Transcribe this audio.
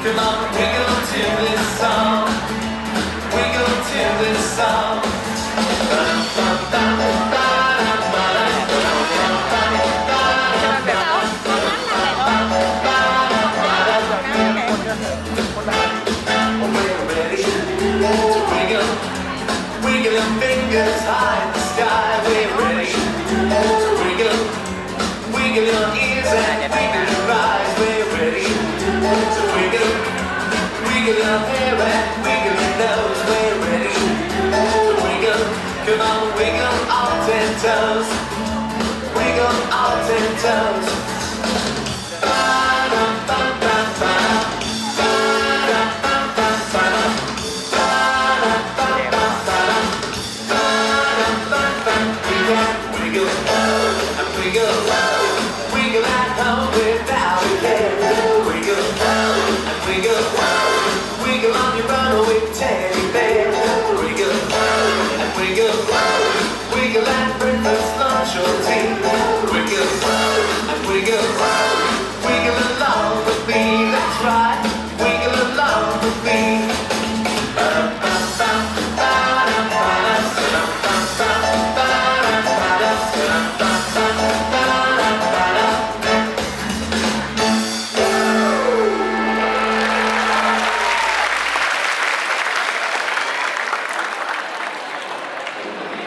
Come on, wiggle to this song. Wiggle to this song. We're ready to wiggle. Wiggle your fingers high in the sky. We're ready to wiggle. Wiggle your ears and wiggle your eyes. We're ready to wiggle. Wiggle your hair and wiggle your nose. We're ready to wiggle. Come on, wiggle all 10 toes. Wiggle all 10 toes.